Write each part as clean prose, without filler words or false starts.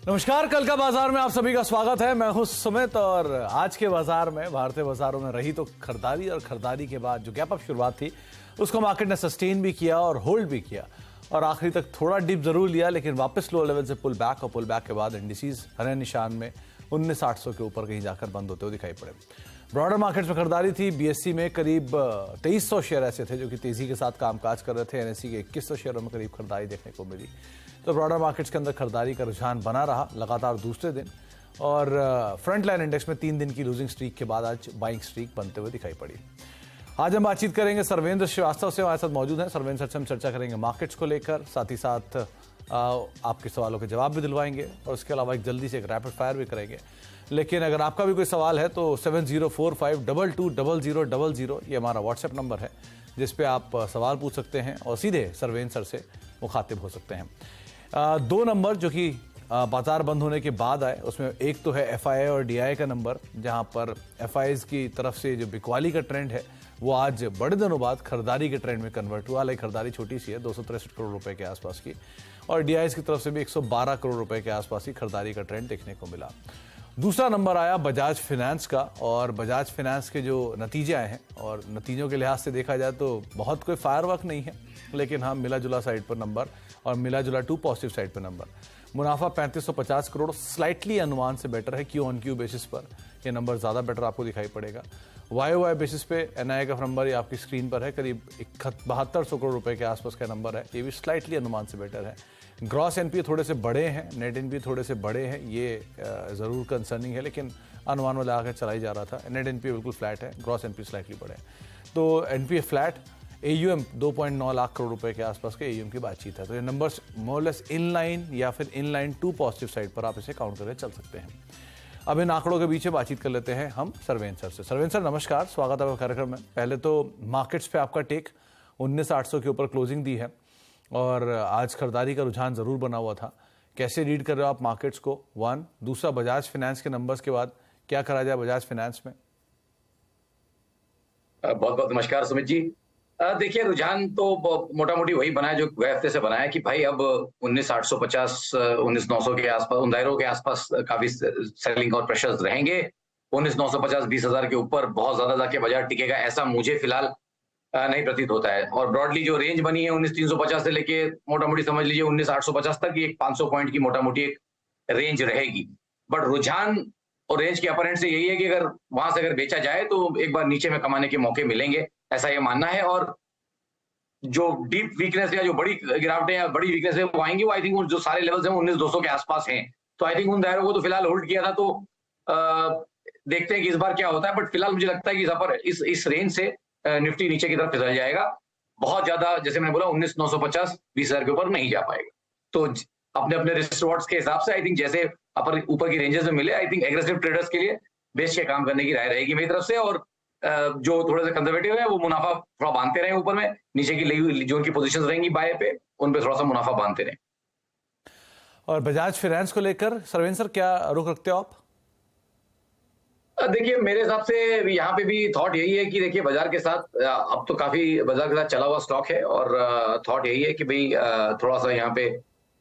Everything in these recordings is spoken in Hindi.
नमस्कार, कल का बाजार में आप सभी का स्वागत है। मैं हूं सुमित और आज के बाजार में भारतीय बाजारों में रही तो खरीदारी और खरीदारी के बाद जो गैप अप शुरुआत थी उसको मार्केट ने सस्टेन भी किया और होल्ड भी किया और आखिरी तक थोड़ा डिप जरूर लिया, लेकिन वापस लो लेवल से पुल बैक और पुल बैक के बाद इंडिसेस हरे निशान में 19,800 के ऊपर कहीं जाकर बंद होते हुए दिखाई पड़े। ब्रॉडर मार्केट में खरीदारी थी। बीएससी में करीब 2300 शेयर ऐसे थे जो कि तेजी के साथ कामकाज कर रहे थे। एनएससी के 2100 शेयरों में करीब खरीदारी देखने को मिली। तो ब्रॉडर मार्केट्स के अंदर खरीदारी का रुझान बना रहा लगातार दूसरे दिन और फ्रंट लाइन इंडेक्स में 3 दिन की लूजिंग स्ट्रीक के बाद आज बाइंग स्ट्रीक बनते हुए दिखाई पड़ी। आज हम बातचीत करेंगे सर्वेंद्र श्रीवास्तव से, हमारे साथ मौजूद हैं। सर्वेंद्र सर से हम चर्चा करेंगे मार्केट्स को लेकर, साथ ही साथ आपके सवालों के जवाब भी दिलवाएंगे और उसके अलावा एक जल्दी से एक रैपिड फायर भी करेंगे। लेकिन अगर आपका भी कोई सवाल है तो 7045220000 ये हमारा व्हाट्सएप नंबर है जिस पे आप सवाल पूछ सकते हैं और सीधे सर्वेंद्र सर से मुखातिब हो सकते हैं। 2 नंबर जो कि बाजार बंद होने के बाद आए, उसमें एक तो है एफआईआई और डीआई का नंबर, जहां पर एफआईआई की तरफ से जो बिकवाली का ट्रेंड है वो आज बड़े दिनों बाद खरीदारी के ट्रेंड में कन्वर्ट हुआ। हालांकि खरीदारी छोटी सी है, 263 करोड़ रुपए के आसपास की, और डीआई की तरफ से भी 112 करोड़ रुपए के आसपास की खरीदारी का ट्रेंड देखने को मिला। दूसरा नंबर आया बजाज फाइनेंस का, और बजाज फाइनेंस के जो नतीजे आए हैं और नतीजों के लिहाज से देखा जाए तो बहुत कोई फायरवर्क नहीं है, लेकिन हाँ मिला जुला साइड पर नंबर और मिला जुला टू पॉजिटिव साइड पर नंबर। मुनाफा 3550 करोड़ स्लाइटली अनुमान से बेटर है। क्यू ऑन क्यू बेसिस पर ये नंबर ज़्यादा बेटर आपको दिखाई पड़ेगा। वाई वाई बेसिस पे एनआई का नंबर ये आपकी स्क्रीन पर है, करीब 7200 करोड़ रुपए के आसपास का नंबर है, ये भी स्लाइटली अनुमान से बेटर है। ग्रॉस एनपीए थोड़े से बड़े हैं, नेट एनपीए थोड़े से बड़े हैं, ये ज़रूर कंसर्निंग है, लेकिन अनुमान वाला आकर चला ही जा रहा था। नेट एनपीए बिल्कुल फ्लैट है, ग्रॉस एनपीए स्लाइटली बड़े हैं, तो NPA flat. AUM 2.9 lakh crore रुपए के आसपास के एयूएम की बातचीत है। तो ये नंबर्स मोरलेस इन लाइन या फिर in line to positive side पर आप इसे काउंट करके चल सकते हैं। अब इन आंकड़ों के पीछे बातचीत कर लेते हैं हम सर्वेंद्र सर से। सर्वेंद्र सर नमस्कार, स्वागत है आपका कार्यक्रम में। पहले तो मार्केट्स पे आपका टेक 19,800 के ऊपर क्लोजिंग दी है और आज खरीदारी का रुझान जरूर बना हुआ था। कैसे रीड कर रहे हो आप मार्केट्स को? 1, दूसरा बजाज फाइनेंस के नंबर्स के बाद क्या करा जाए बजाज फाइनेंस में? बहुत बहुत नमस्कार सुमित जी। देखिए, रुझान तो मोटा मोटी वही बना है जो गए हफ्ते से बना है कि भाई अब 19,850 19,900 के आसपास, उन दायरों के आसपास काफी सेलिंग और प्रेशर्स रहेंगे। 19,950 20,000 के ऊपर बहुत ज्यादा जाके बाजार टिकेगा ऐसा मुझे फिलहाल नहीं प्रतीत होता है। और ब्रॉडली जो रेंज बनी है 19,350 से लेके मोटा मोटी समझ लीजिए 19,850 तक, एक 500 पॉइंट की मोटा मोटी एक रेंज रहेगी। बट रुझान और रेंज के अपर एंड से यही है कि अगर वहां से अगर बेचा जाए तो एक बार नीचे में कमाने के मौके मिलेंगे, ऐसा ये मानना है। और जो डीप वीकनेस या जो बड़ी गिरावटें या बड़ी वीकनेस है वो आएंगी, वो आई थिंक जो सारे लेवल्स हैं 19,200 के आसपास हैं। तो आई थिंक उन दायरों को तो फिलहाल होल्ड किया था, तो देखते हैं कि इस बार क्या होता है। बट फिलहाल मुझे लगता है कि इस रेंज से निफ्टी नीचे की तरफ फिसल जाएगा। बहुत ज्यादा, जैसे मैंने बोला, 19,950 20,000 के ऊपर नहीं जा पाएगा। तो अपने अपने रिस्क रिवॉर्ड्स के हिसाब से आई थिंक जैसे ऊपर की रेंजेस में मिले, आई थिंक एग्रेसिव ट्रेडर्स के लिए बेच के काम करने की राय रहेगी मेरी तरफ से। और जो थोड़े से कंजर्वेटिव है वो मुनाफा थोड़ा बांधते रहे, ऊपर में नीचे की लगी जो उनकी पोजीशंस रहेंगी बाय पे, उन पे थोड़ा सा मुनाफा बांधते रहे। और बजाज फाइनेंस को लेकर सर्वेंद्र सर क्या रुख रखते हो आप? देखिए, मेरे हिसाब से यहाँ पे भी थॉट यही है कि देखिए बाजार के साथ अब तो काफी बाजार के साथ चला हुआ स्टॉक है, और थॉट यही है कि भाई थोड़ा सा यहाँ पे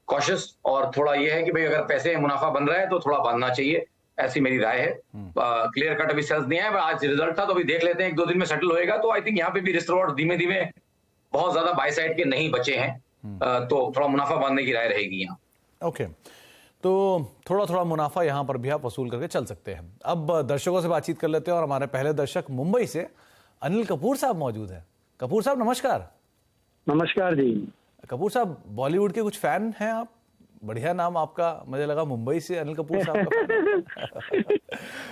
कॉशियस, और थोड़ा ये है कि भाई अगर पैसे मुनाफा बन रहा है तो थोड़ा बांधना चाहिए, ऐसी मेरी राय है। क्लियर कट अभी सेल्स नहीं है, आज रिजल्ट था तो अभी देख लेते हैं, 1-2 दिन में सेटल होएगा। तो आई थिंक यहाँ पे भी रिस्क रिवॉर्ड धीमे धीमे बहुत ज्यादा बाय साइड के नहीं बचे हैं, तो थोड़ा मुनाफा बांधने की राय रहेगी यहाँ। ओके, तो थोड़ा थोड़ा मुनाफा यहाँ पर भी आप वसूल करके चल सकते हैं। अब दर्शकों से बातचीत कर लेते हैं और हमारे पहले दर्शक मुंबई से अनिल कपूर साहब मौजूद हैं। कपूर साहब नमस्कार। नमस्कार जी। कपूर साहब, बॉलीवुड के कुछ फैन हैं आप? बढ़िया नाम आपका, मुझे लगा मुंबई से अनिल कपूर साहब का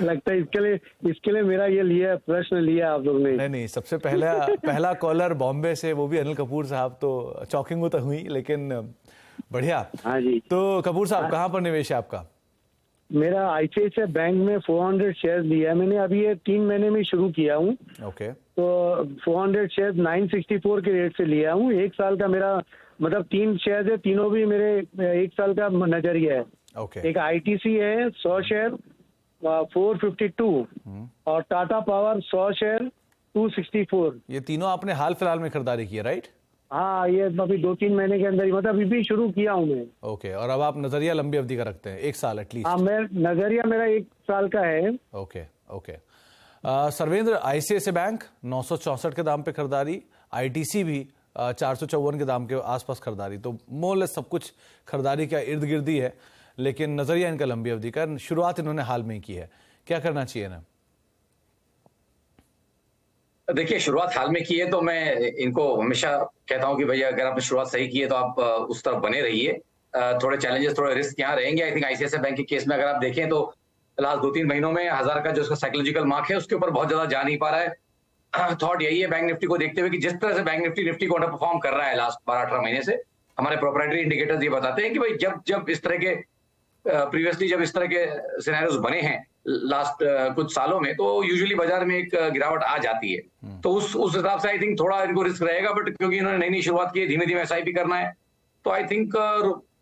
लगता है इसके लिए मेरा ये लिया प्रश्न लिया आप लोग ने। नहीं, सबसे पहला कॉलर बॉम्बे से, वो भी अनिल कपूर साहब, तो चौकिंग तो हुई, लेकिन बढ़िया। हाँ जी। तो कपूर साहब, कहाँ पर निवेश है आपका? मेरा आईसीआईसीआई बैंक में 400 शेयर लिया है मैंने, अभी ये 3 महीने में शुरू किया हूँ। ओके। तो 400 शेयर 964 के रेट से लिया हूँ। 1 साल का मेरा मतलब 3 शेयर है, तीनों भी मेरे 1 साल का नजरिया है। ओके। एक आईटीसी है 100 शेयर 452, और टाटा पावर 100 शेयर 264। ये तीनों आपने हाल फिलहाल में खरीदारी की है, राइट? हाँ, ये अभी 2-3 महीने के अंदर ही, मतलब अभी भी शुरू किया हूँ मैं। ओके, और अब आप नजरिया लंबी अवधि का रखते हैं, 1 साल हाँ, एटलीस्ट? मैं नजरिया मेरा 1 साल का है। Okay okay. Sarvendra, ICICI bank 964 के दाम पे खरीदारी, आईटीसी भी 454 के दाम के आसपास खरीदारी, तो मोरलेस सब कुछ खरीदारी का इर्द गिर्द ही है, लेकिन नजरिया इनका लंबी अवधि का। शुरुआत इन्होंने हाल में ही की है, क्या करना चाहिए ना? देखिए, शुरुआत हाल में की है तो मैं इनको हमेशा कहता हूं कि भैया अगर आपने शुरुआत सही की है तो आप उस तरफ बने रहिए। थोड़े चैलेंजेस, थोड़े रिस्क यहाँ रहेंगे। आई थिंक आईसीआईसीआई बैंक के केस में अगर आप देखें तो लास्ट 2-3 महीनों में 1000 का जो उसका साइकोलॉजिकल मार्क है उसके ऊपर बहुत ज्यादा जा नहीं पा रहा है। थॉट यही है बैंक निफ्टी को देखते हुए कि जिस तरह से बैंक निफ्टी को अंडर परफॉर्म कर रहा है लास्ट 12-18 महीने से, हमारे प्रोप्राइटरी इंडिकेटर्स ये बताते हैं कि भाई जब जब इस तरह के प्रीवियसली जब इस तरह के सिनेरियोज बने हैं लास्ट कुछ सालों में, तो यूजुअली बाजार में एक गिरावट आ जाती है। तो उस हिसाब से आई थिंक थोड़ा इनको रिस्क रहेगा, बट क्योंकि इन्होंने नई नई शुरुआत की है, धीमे धीमे एसआईपी करना है, तो आई थिंक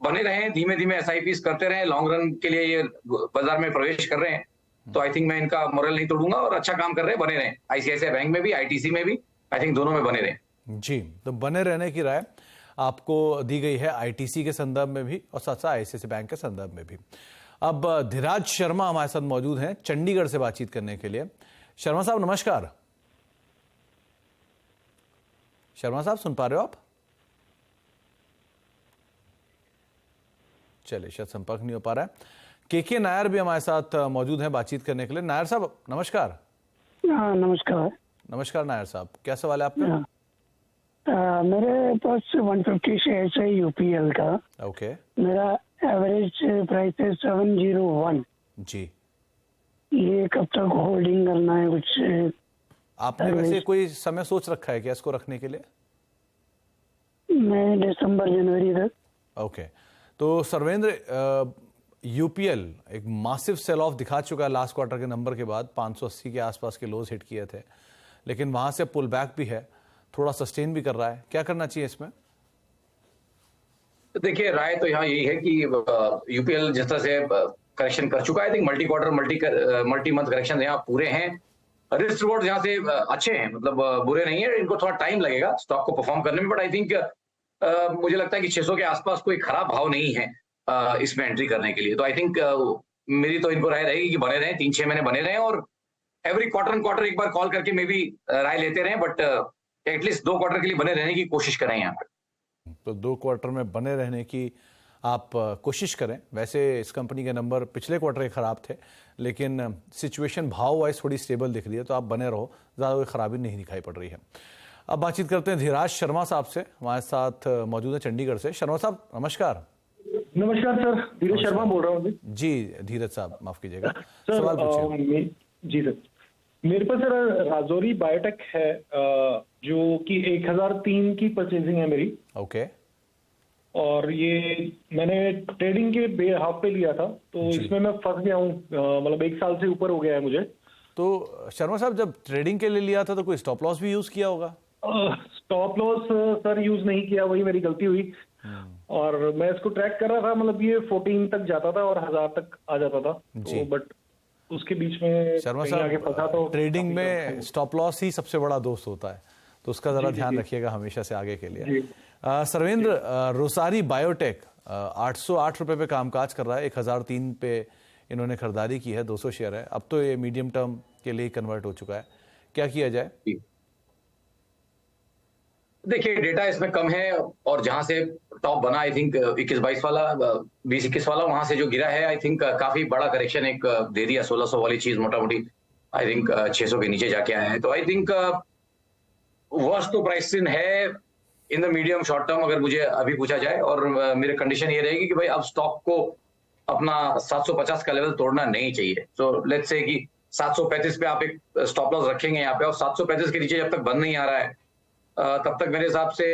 बने रहें, धीमे धीमे एसआईपी करते रहें। लॉन्ग रन के लिए ये बाजार में प्रवेश कर रहे हैं, तो आई थिंक मैं इनका मोरल नहीं तोड़ूंगा और अच्छा काम कर रहे हैं, बने रहें। आईसीआईसीआई बैंक में भी, आईटीसी में भी, आई थिंक दोनों में बने रहें। जी, तो बने रहने की राय आपको दी गई है आईटीसी के संदर्भ में भी और साथ साथ आईसीआईसीआई बैंक के संदर्भ में भी। अब धीराज शर्मा हमारे साथ मौजूद हैं चंडीगढ़ से बातचीत करने के लिए। शर्मा साहब नमस्कार। शर्मा साहब सुन पा रहे हो आप? चलिए, शायद संपर्क नहीं हो पा रहा है। के नायर भी हमारे साथ मौजूद हैं बातचीत करने के लिए। नायर साहब नमस्कार। हाँ, नमस्कार। नमस्कार नायर साहब, क्या सवाल है आपका? मेरे पास 150 शेयर्स है यूपीएल का। ओके। मेरा एवरेज प्राइस है 701। जी, ये कब तक होल्डिंग करना है कुछ? आपने वैसे कोई समय सोच रखा है क्या इसको रखने के लिए? मैं दिसंबर जनवरी तक। ओके, तो सर्वेंद्र, यूपीएल एक मासिव सेल ऑफ दिखा चुका है लास्ट क्वार्टर के नंबर के बाद। 580 के आसपास के लोज हिट किए थे, लेकिन वहां से पुल बैक भी है, थोड़ा सस्टेन भी कर रहा है, क्या करना चाहिए इसमें? देखिए, राय तो यहाँ यही है कि यूपीएल जिस तरह से करेक्शन कर चुका है, I think multi quarter multi month correction यहाँ पूरे हैं। रिस्क रिवॉर्ड यहाँ से अच्छे हैं, मतलब बुरे नहीं है। इनको थोड़ा टाइम लगेगा स्टॉक को परफॉर्म करने में, बट आई थिंक मुझे लगता है कि 600 के आसपास कोई खराब भाव नहीं है इसमें एंट्री करने के लिए। तो आई थिंक मेरी तो इनको राय रहेगी कि बने रहें, 3-6 महीने बने रहें, और एवरी क्वार्टर एक बार कॉल करके मे भी राय लेते रहें, बट एटलीस्ट 2 क्वार्टर के लिए बने रहने की कोशिश करें यहाँ पर। तो 2 क्वार्टर में बने रहने की आप कोशिश करें। वैसे इस कंपनी के नंबर पिछले क्वार्टर के खराब थे, लेकिन सिचुएशन भाव वाइज थोड़ी स्टेबल दिख रही है, तो आप बने रहो, ज़्यादा कोई खराबी नहीं दिखाई पड़ रही है। अब बातचीत करते हैं धीराज शर्मा साहब से, हमारे साथ मौजूद है चंडीगढ़ से। शर्मा साहब नमस्कार। नमस्कार सर, धीरज शर्मा बोल रहा हूँ। जी धीरज साहब, माफ कीजिएगा, सर, सवाल पूछिए। जी सर, मेरे पास सर राजौरी बायोटेक है, जो कि 1003 की परचेजिंग है मेरी। ओके। और ये मैंने ट्रेडिंग के हाफ पे लिया था, तो इसमें मैं फंस गया हूँ, मतलब 1 साल से ऊपर हो गया है मुझे। तो शर्मा साहब, जब ट्रेडिंग के लिए लिया था तो कोई स्टॉप लॉस भी यूज किया होगा? स्टॉप लॉस सर यूज नहीं किया, वही मेरी गलती हुई। और मैं इसको ट्रैक कर रहा था, मतलब ये 14 तक जाता था और 1000 तक आ जाता था, तो बट उसके बीच में शर्मा आगे फंसा। तो ट्रेडिंग में स्टॉप लॉस ही सबसे बड़ा दोस्त होता है, तो उसका जरा ध्यान रखिएगा हमेशा से आगे के लिए। सर्वेंद्र, रोसारी बायोटेक 808 रुपए पे कामकाज कर रहा है, 1003 पे इन्होंने खरीदारी की है, 200 शेयर है। अब तो ये मीडियम टर्म के लिए कन्वर्ट हो चुका है, क्या किया जाए? देखिए, डेटा इसमें कम है, और जहां से टॉप बना आई थिंक 21-22 वाला, 20-21 वाला, वहां से जो गिरा है आई थिंक काफी बड़ा करेक्शन एक दे दिया। 1600 वाली चीज मोटा मोटी आई थिंक 600 के नीचे जाके आया है। तो आई थिंक वर्स्ट तो प्राइसिंग है in the medium short term, अगर मुझे अभी पूछा जाए। और मेरी कंडीशन ये रहेगी कि भाई अब स्टॉक को अपना 750 का लेवल तोड़ना नहीं चाहिए। सो लेट्स से कि 735 पे आप एक स्टॉप लॉस रखेंगे यहाँ पे, और 735 के नीचे जब तक बंद नहीं आ रहा है तब तक मेरे हिसाब से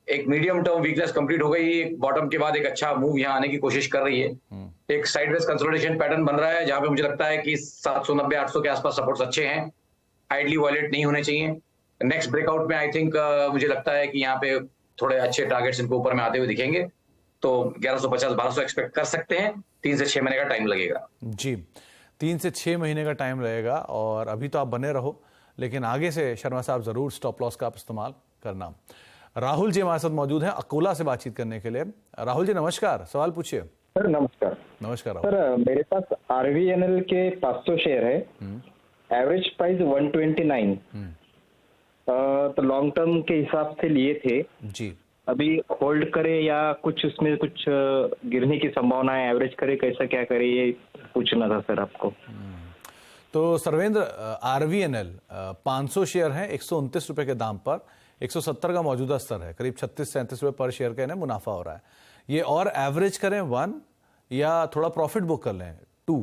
एक मीडियम टर्म वीकनेस कंप्लीट हो गई। एक बॉटम के बाद एक अच्छा मूव यहाँ आने की कोशिश कर रही है। एक साइडवेज कंसोलिडेशन पैटर्न बन रहा है, जहां पे मुझे लगता है कि 790-800 के आसपास सपोर्ट्स अच्छे हैं, आइडली वॉयलेट नहीं होने चाहिए। नेक्स्ट ब्रेकआउट में आई थिंक मुझे लगता है कि यहाँ पे थोड़े अच्छे टारगेट्स इनको ऊपर में आते हुए दिखेंगे, तो 1150-1200 एक्सपेक्ट कर सकते हैं। 3 से 6 महीने का टाइम लगेगा। जी, 3 से 6 महीने का टाइम लगेगा, और अभी तो आप बने रहो, लेकिन आगे से शर्मा साहब जरूर स्टॉप लॉस का आप इस्तेमाल करना। राहुल जी हमारे साथ मौजूद हैं अकोला से बातचीत करने के लिए। राहुल जी नमस्कार, सवाल पूछिए। सर नमस्कार। नमस्कार राहुल। सर मेरे पास RVNL के 500 शेयर है, एवरेज प्राइस 129, तो लॉन्ग टर्म के हिसाब से लिए थे जी। अभी होल्ड करे या कुछ उसमें कुछ गिरने की संभावना है, एवरेज करे कैसा क्या करे, ये पूछना था सर आपको। तो सर्वेंद्र, RVNL 500 शेयर हैं 129 रुपए के दाम पर, 170 का मौजूदा स्तर है, करीब 36-37 रुपए पर शेयर का इन्हें मुनाफा हो रहा है। ये और एवरेज करें 1 या थोड़ा प्रॉफिट बुक कर लें 2?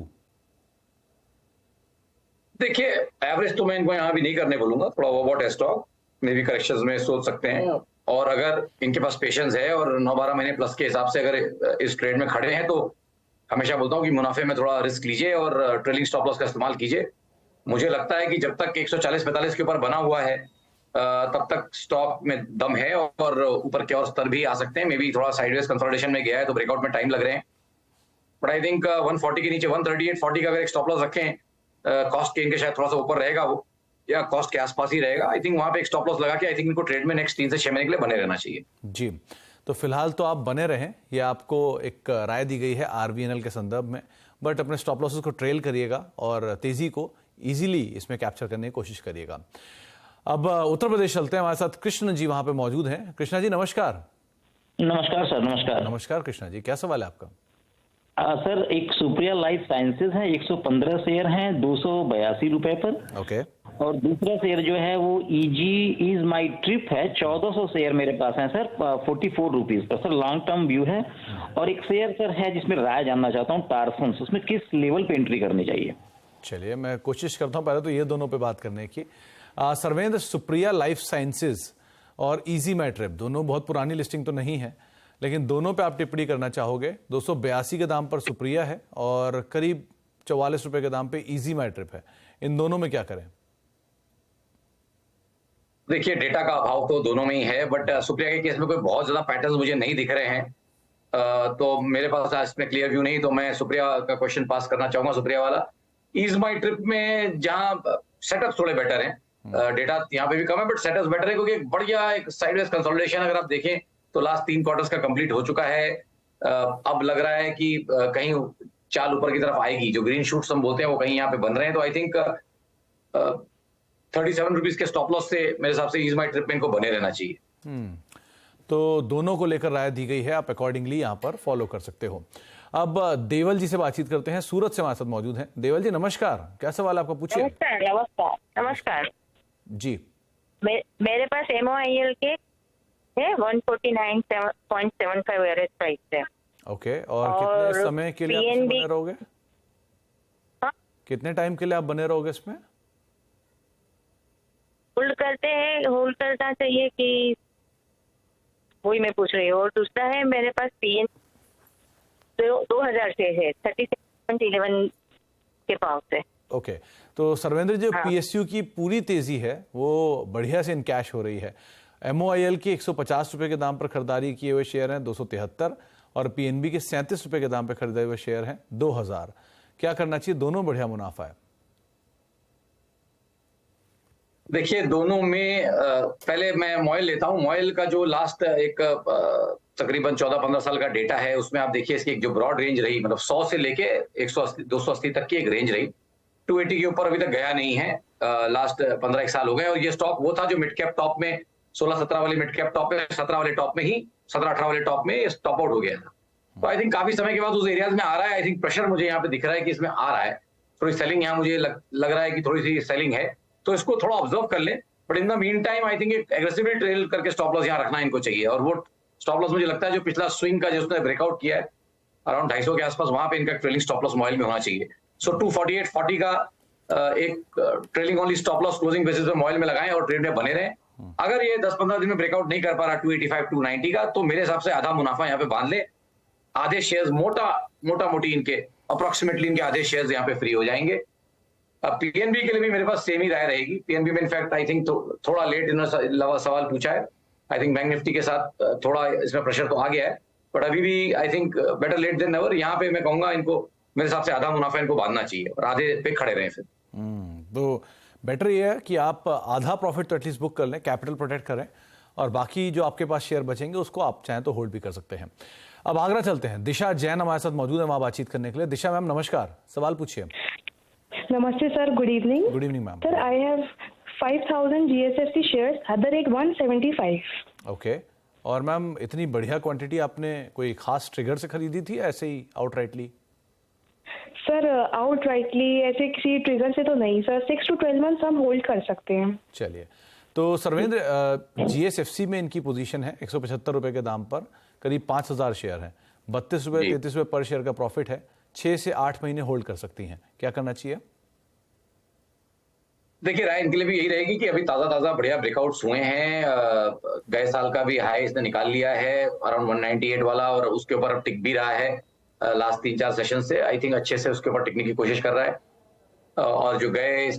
देखिए एवरेज तो मैं इनको यहाँ भी नहीं करने बोलूंगा, थोड़ा ओवरबॉट है स्टॉक, मे बी करेक्शंस में सोच सकते हैं। और अगर इनके पास पेशेंस है और 9-12 महीने प्लस के हिसाब से अगर इस ट्रेड में खड़े हैं, तो हमेशा बोलता हूँ कि मुनाफे में थोड़ा रिस्क लीजिए और ट्रेलिंग स्टॉप लॉस का इस्तेमाल कीजिए। मुझे लगता है कि जब तक 140-45 के ऊपर बना हुआ है तब तक स्टॉक में दम है और ऊपर के और स्तर भी आ सकते हैं। मे बी थोड़ा साइडवेज कंसोलिडेशन में गया है तो ब्रेकआउट में टाइम लग रहे हैं, बट आई थिंक 140 के नीचे 138-40 का अगर एक स्टॉप लॉस रखें, कॉस्ट के इनके शायद थोड़ा सा ऊपर रहेगा वो, या कॉस्ट के आसपास ही रहेगा, आई थिंक वहां पे एक स्टॉप लॉस लगा के आई थिंक इनको ट्रेड में नेक्स्ट 3 से 6 महीने के लिए बने रहना चाहिए। जी, तो फिलहाल तो आप बने रहें, ये आपको एक राय दी गई है RVNL के संदर्भ में, बट अपने स्टॉप लॉसेस को ट्रेल करिएगा और तेजी को इजीली इसमें कैप्चर करने की कोशिश करिएगा। अब उत्तर प्रदेश चलते हैं, हमारे साथ कृष्ण जी वहां पे मौजूद हैं। कृष्णा जी नमस्कार। नमस्कार सर। नमस्कार। नमस्कार कृष्णा जी, क्या सवाल है आपका? सर एक सुप्रिया लाइफ साइंसेज है, 115 शेयर हैं 282 रुपए पर। ओके। और दूसरा शेयर जो है वो इज माई ट्रिप है, 1400 शेयर मेरे पास है sir, 44 rupees per. Sir long term view है। और एक शेयर सर है जिसमें राय जानना चाहता हूँ, टारफंस, उसमें किस लेवल पे एंट्री करनी चाहिए? चलिए मैं कोशिश करता हूँ पहले तो ये दोनों पे बात करने की। सर्वेंद्र, सुप्रिया लाइफ साइंसेज और इजी माई ट्रिप दोनों बहुत पुरानी लिस्टिंग तो नहीं है, लेकिन दोनों पे आप टिप्पणी करना चाहोगे। 282 के दाम पर सुप्रिया है और करीब 44 रुपए के दाम पे इजी माई ट्रिप है, इन दोनों में क्या करें? देखिए डेटा का अभाव तो दोनों में ही है, बट सुप्रिया के केस में कोई बहुत ज्यादा पैटर्न्स मुझे नहीं दिख रहे हैं, तो मेरे पास आज इसमें क्लियर व्यू नहीं, तो मैं सुप्रिया का क्वेश्चन पास करना चाहूंगा। सुप्रिया वाला इज माई ट्रिप में जहां सेटअप थोड़े बेटर हैं, डेटा यहाँ पे भी कम है बट सेटअप बेटर है, क्योंकि एक बढ़िया एक साइडवेज कंसोलिडेशन अगर आप देखें तो लास्ट 3 क्वार्टर्स का कंप्लीट हो चुका है। अब लग रहा है कि कहीं चाल ऊपर की तरफ आएगी, जो ग्रीन शूट्स हम बोलते हैं वो कहीं यहाँ पे बन रहे हैं, तो आई थिंक 37 रुपीज के स्टॉप लॉस से मेरे हिसाब से इज माई ट्रिप में इनको बने रहना चाहिए। तो दोनों को लेकर राय दी गई है, आप अकॉर्डिंगली यहाँ पर फॉलो कर सकते हो। अब देवल जी से बातचीत करते हैं, सूरत से हमारे साथ मौजूद हैं। देवल जी नमस्कार, क्या सवाल आपका पूछिए? नमस्कार जी। मेरे पास MOIL के है 149.75 एवरेज प्राइस है। ओके, और कितने समय के लिए आप इसमें बने रहोगे? हाँ? कितने टाइम के लिए आप बने रहोगे इसमें? होल्ड करते हैं, होल्ड करना चाहिए कि वही मैं पूछ रही हूँ। और दूसरा है मेरे पास PNB 2000 से है 37.11 के पाव से। ओके, तो सर्वेंद्र जी हाँ। PSU की पूरी तेजी है वो बढ़िया से इनकैश हो रही है। MOIL की 150 रुपए के दाम पर खरीदारी किए हुए शेयर हैं 273, और PNB के 37 रुपए के दाम पर खरीदे हुए शेयर हैं 2000। क्या करना चाहिए? दोनों बढ़िया मुनाफा है। देखिए दोनों में पहले मैं मॉयल लेता हूं। मॉयल का जो लास्ट एक तकरीबन 14-15 साल का डेटा है, उसमें आप देखिए इसकी एक जो ब्रॉड रेंज रही, मतलब 100 से लेके 180-280 तक की एक रेंज रही, 280 के ऊपर अभी तक गया नहीं है। लास्ट 15-1 साल हो गए, और ये स्टॉक वो था जो मिड कैप टॉप में 16-17 वाले मिड कैप टॉप में 17 वाले टॉप में ही 17-18 वाले टॉप में टॉप आउट हो गया था। तो आई थिंक काफी समय के बाद उस एरियाज में आ रहा है। आई थिंक प्रेशर मुझे यहाँ पे दिख रहा है कि इसमें आ रहा है, थोड़ी सेलिंग यहाँ मुझे लग रहा है कि थोड़ी सी सेलिंग है, तो इसको थोड़ा ऑब्जर्व कर ले। But in the mean time I think aggressively trail करके स्टॉप लॉस यहाँ रखना इनको चाहिए, और वो स्टॉप लॉस मुझे लगता है जो पिछला स्विंग का जो उसने ब्रेकआउट किया है अराउंड 250 के आसपास, वहां पे इनका ट्रेलिंग स्टॉप लॉस मॉइल में होना चाहिए। सो 248-40 का एक trailing only stop loss closing basis पे मॉइल में लगाएं और ट्रेड में बने रहें। अगर ये 10-15 दिन में ब्रेकआउट नहीं कर पा रहा 285-290 का, तो मेरे हिसाब से आधा मुनाफा यहाँ पे बांध ले। आधे शेयर्स मोटा मोटी इनके अप्रोक्सीमेटली इनके आधे शेयर्स यहाँ पे फ्री हो जाएंगे। PNB के लिए भी मेरे पास सेम ही राय रहेगी। PNB में इनफैक्ट आई थिंक थोड़ा लेट इन्होंने सवाल पूछा है। आई थिंक बैंक निफ्टी के साथ थोड़ा इसमें प्रेशर तो आ गया है, बट अभी भी I think better late than never. यहाँ पे मैं कहूंगा इनको मेरे हिसाब से आधा मुनाफा इनको बांधना चाहिए और आधे पे खड़े रहें फिर। तो बेटर ये है कि आप आधा प्रॉफिट तो एटलीस्ट बुक कर लें, कैपिटल प्रोटेक्ट करें, और बाकी जो आपके पास शेयर बचेंगे उसको आप चाहें तो होल्ड भी कर सकते हैं। अब आगरा चलते हैं, दिशा जैन हमारे साथ मौजूद है वहां बातचीत करने के लिए। दिशा मैम नमस्कार, सवाल पूछिए। नमस्ते sir, good evening. Good evening ma'am. Sir, I have 5000 GSFC shares, other rate 175। Okay, और मैम इतनी बढ़िया क्वांटिटी आपने कोई खास ट्रिगर से खरीदी थी, ऐसे ही आउटराइटली? सर आउटराइटली ऐसे किसी ट्रिगर से तो नहीं सर, 6 to 12 मंथ्स हम होल्ड कर सकते हैं। चलिए, तो सर्वेंद्र, GSFC में इनकी पोजीशन है 175 रुपए के दाम पर, करीब 5000 शेयर है, 32 रुपए 33 रुपए पर शेयर का प्रॉफिट है, 6 से 8 महीने होल्ड कर सकती हैं, क्या करना चाहिए? देखिए, राय इनके लिए भी यही रहेगी कि अभी ताजा बढ़िया ब्रेकआउट्स हुए हैं। गए साल का भी हाई इसने निकाल लिया है अराउंड 198 वाला, और उसके ऊपर अब टिक भी रहा है लास्ट 3-4 सेशन से। आई थिंक अच्छे से उसके ऊपर टिकने की कोशिश कर रहा है। और जो गए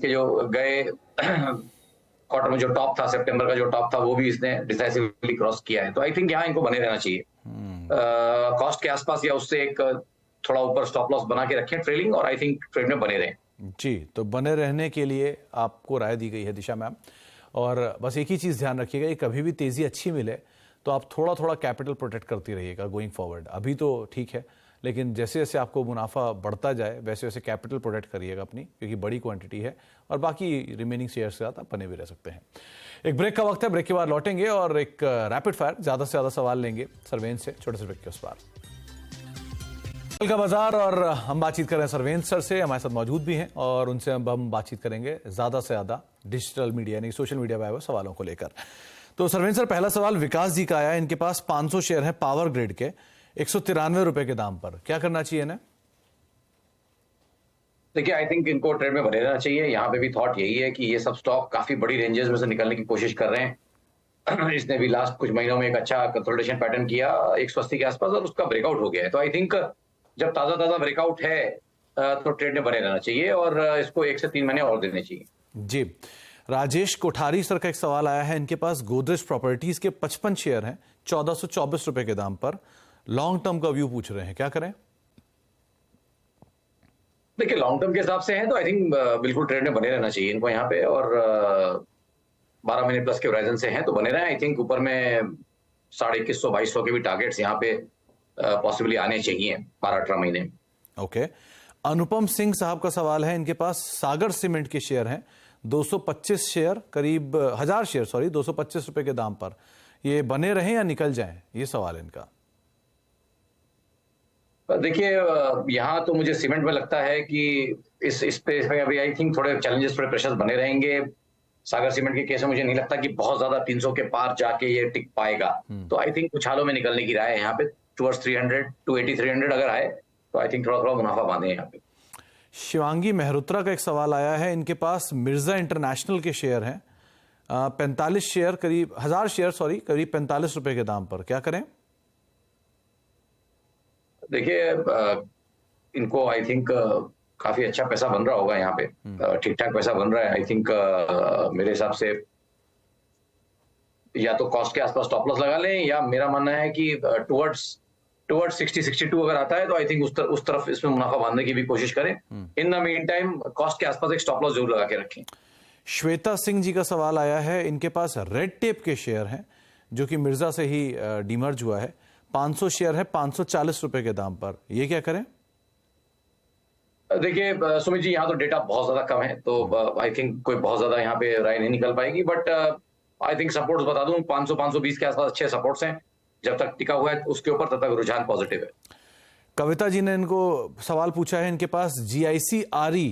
क्वार्टर में जो टॉप था, सितंबर का जो टॉप था, वो भी इसने डिसाइसिवली क्रॉस किया है। तो आई थिंक यहाँ इनको बने रहना चाहिए, कॉस्ट के आसपास या उससे एक थोड़ा ऊपर स्टॉप लॉस बना के रखें ट्रेलिंग, और आई थिंक ट्रेड में बने रहें। जी, तो बने रहने के लिए आपको राय दी गई है दिशा मैम, और बस एक ही चीज़ ध्यान रखिएगा कि कभी भी तेज़ी अच्छी मिले तो आप थोड़ा थोड़ा कैपिटल प्रोटेक्ट करती रहिएगा गोइंग फॉरवर्ड। अभी तो ठीक है, लेकिन जैसे जैसे आपको मुनाफा बढ़ता जाए वैसे वैसे कैपिटल प्रोटेक्ट करिएगा अपनी, क्योंकि बड़ी क्वांटिटी है, और बाकी रिमेनिंग शेयर्स के साथ आप बने भी रह सकते हैं। एक ब्रेक का वक्त है, ब्रेक के बाद लौटेंगे और एक रैपिड फायर ज़्यादा से ज़्यादा सवाल लेंगे सर्वेंस से, छोटे से ब्रेक के उस पार। कल का बाजार, और हम बातचीत कर रहे हैं सर्वेंस सर से, हमारे साथ मौजूद भी हैं, और उनसे अब हम बातचीत करेंगे ज़्यादा से ज़्यादा डिजिटल मीडिया यानी सोशल मीडिया पर आए हुए सवालों को लेकर। तो सर्वेंस सर, पहला सवाल विकास जी का आया है, इनके पास 500 शेयर है पावर ग्रिड के 193 रुपए के दाम पर, क्या करना चाहिए इन्हें? देखिए, आई थिंक इनको ट्रेड में बने रहना चाहिए। यहाँ पे भी थॉट यही है कि ये सब स्टॉक काफी बड़ी रेंजेस में से निकलने की कोशिश कर रहे हैं। इसने भी लास्ट कुछ महीनों में एक अच्छा कंसोलिडेशन पैटर्न किया 180 के आसपास, और उसका ब्रेकआउट हो गया है। तो आई थिंक जब ताजा ब्रेकआउट है तो ट्रेड में बने रहना चाहिए, और इसको 1 से 3 महीने और देने चाहिए। जी, राजेश कोठारी सर का एक सवाल आया है, इनके पास गोदरेज प्रॉपर्टीज के 55 शेयर हैं 1424 रुपए के दाम पर, लॉन्ग टर्म का व्यू पूछ रहे हैं, क्या करें? देखिए, लॉन्ग टर्म के हिसाब से है तो आई थिंक बिल्कुल ट्रेड में बने रहना चाहिए इनको यहाँ पे, और 12 महीने प्लस के होराइजन से हैं तो बने रहे। आई थिंक ऊपर में 2150-2200 के भी टारगेट्स यहाँ पे पॉसिबली आने चाहिए 12-18 महीने। ओके, अनुपम सिंह साहब का सवाल है, इनके पास सागर सीमेंट के शेयर हैं 225 शेयर, करीब 1000 शेयर 225 रुपए के दाम पर, ये बने रहें या निकल जाएं, ये सवाल है इनका। देखिए, यहाँ तो मुझे सीमेंट में लगता है कि इस पे अभी आई थिंक थोड़े चैलेंजेस, थोड़े प्रेशर्स बने रहेंगे। सागर सीमेंट के केस में मुझे नहीं लगता कि बहुत ज्यादा 300 के पार जाके ये टिक पाएगा। तो आई थिंक कुछ हालों में निकलने की राय है यहाँ पे, टुवर्ड्स 300, 280-300 अगर आए तो आई थिंक थोड़ा मुनाफा बांधे यहाँ पे। शिवांगी मेहरोत्रा का एक सवाल आया है, इनके पास मिर्जा इंटरनेशनल के शेयर हैं 45 शेयर, करीब 1000 शेयर करीब 45 रुपए के दाम पर, क्या करें? देखिए, इनको आई थिंक काफी अच्छा पैसा बन रहा होगा यहाँ पे, ठीक ठाक पैसा बन रहा है। आई थिंक मेरे हिसाब से या तो कॉस्ट के आसपास स्टॉप लॉस लगा लें, या मेरा मानना है कि टुवर्ड्स 60-62 अगर आता है तो आई थिंक उस तरफ इसमें मुनाफा बांधने की भी कोशिश करें। In the mean time cost के आसपास एक स्टॉप लॉस जरूर लगा के रखें। श्वेता सिंह जी का सवाल आया है, इनके पास रेड टेप के शेयर हैं जो कि मिर्जा से ही डिमर्ज हुआ है, 500 शेयर है 540 रुपए के दाम पर, ये क्या करें? देखिए सुमित जी, यहाँ तो डेटा बहुत ज्यादा कम है, तो आई थिंक कोई बहुत ज्यादा यहाँ पे राय नहीं निकल पाएगी। बट आई थिंक सपोर्ट्स बता दूं, 500-520 के आसपास अच्छे सपोर्ट्स हैं। जब तक टिका हुआ है उसके ऊपर तब तक रुझान पॉजिटिव है। कविता जी ने इनको सवाल पूछा है, इनके पास GIC RE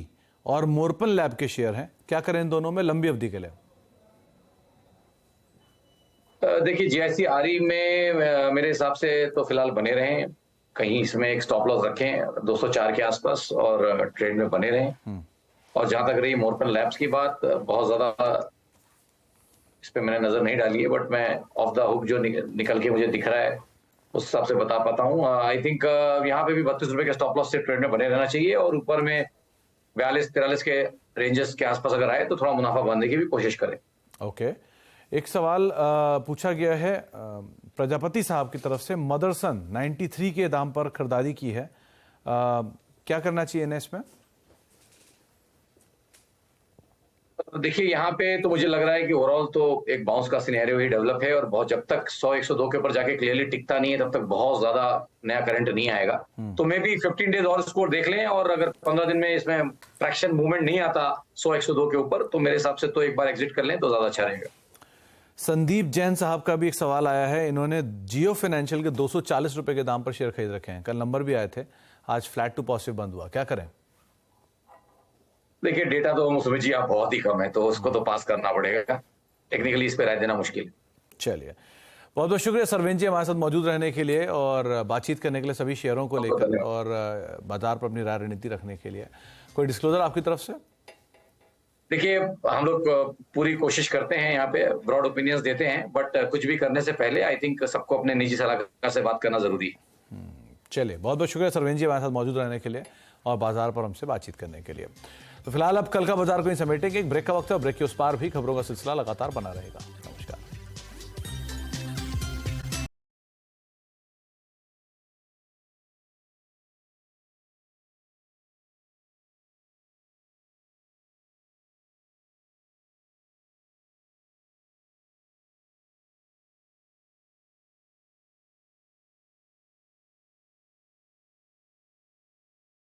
और मोरपन लैब के शेयर हैं, क्या करें इन दोनों में लंबी अवधि के लिए? देखिए, GIC RE में मेरे हिसाब से तो फिलहाल बने रहें, कहीं इसमें एक स्टॉप लॉस रखें 204 के आसपास और ट्रेड में बने रहें। और जहां तक रही मोरपन लैब्स की बात, बहुत ज्यादा इस पे मैंने नजर नहीं डाली है, बट मैं ऑफ द हुक जो निकल के मुझे दिख रहा है उस हिसाब से बता पाता हूँ। आई थिंक यहाँ पे भी 32 रुपए के स्टॉप लॉस से ट्रेड में बने रहना चाहिए, और ऊपर में 42-43 के रेंजेस के आसपास अगर आए तो थोड़ा मुनाफा बांधने की भी कोशिश करें। ओके, एक सवाल पूछा गया है प्रजापति साहब की तरफ से, मदरसन 93 के दाम पर खरीदारी की है, क्या करना चाहिए इन्हें इसमें? देखिए यहाँ पे तो मुझे लग रहा है कि ओवरऑल तो एक बाउंस का सिनेरियो ही डेवलप है, और बहुत जब तक 100-102 के ऊपर जाके क्लियरली टिकता नहीं है तब तक बहुत ज्यादा नया करंट नहीं आएगा। तो मे बी 15 डेज और स्कोर देख लें, और अगर 15 दिन में इसमें फ्रैक्शन मूवमेंट नहीं आता 100-102 के ऊपर, तो मेरे हिसाब से तो एक बार एग्जिट कर लें तो ज्यादा अच्छा रहेगा। संदीप जैन साहब का भी एक सवाल आया है। इन्होंने जियो फाइनेंशियल के 240 रुपए के दाम पर शेयर खरीद रखे हैं। कल नंबर भी आए थे, आज फ्लैट टू पॉजिटिव बंद हुआ, क्या करें? देखिए डेटा तो मुझे जी आप बहुत ही कम है, तो उसको तो पास करना पड़ेगा। टेक्निकली इस पे राय देना मुश्किल है। चलिए, बहुत बहुत शुक्रिया सरवेन जी हमारे साथ मौजूद रहने के लिए और बातचीत करने के लिए सभी शेयरों को लेकर और बाजार पर अपनी राय रणनीति रखने के लिए। कोई डिस्क्लोजर आपकी तरफ से? देखिए हम लोग पूरी कोशिश करते हैं, यहाँ पे ब्रॉड ओपिनियंस देते हैं, बट कुछ भी करने से पहले आई थिंक सबको अपने निजी सलाहकार से बात करना जरूरी है। चलिए, बहुत बहुत शुक्रिया सरवेन जी हमारे साथ मौजूद रहने के लिए और बाजार पर हमसे बातचीत करने के लिए। तो फिलहाल अब कल का बाजार को ही समेटेंगे। एक ब्रेक का वक्त है और ब्रेक के उस पार भी खबरों का सिलसिला लगातार बना रहेगा।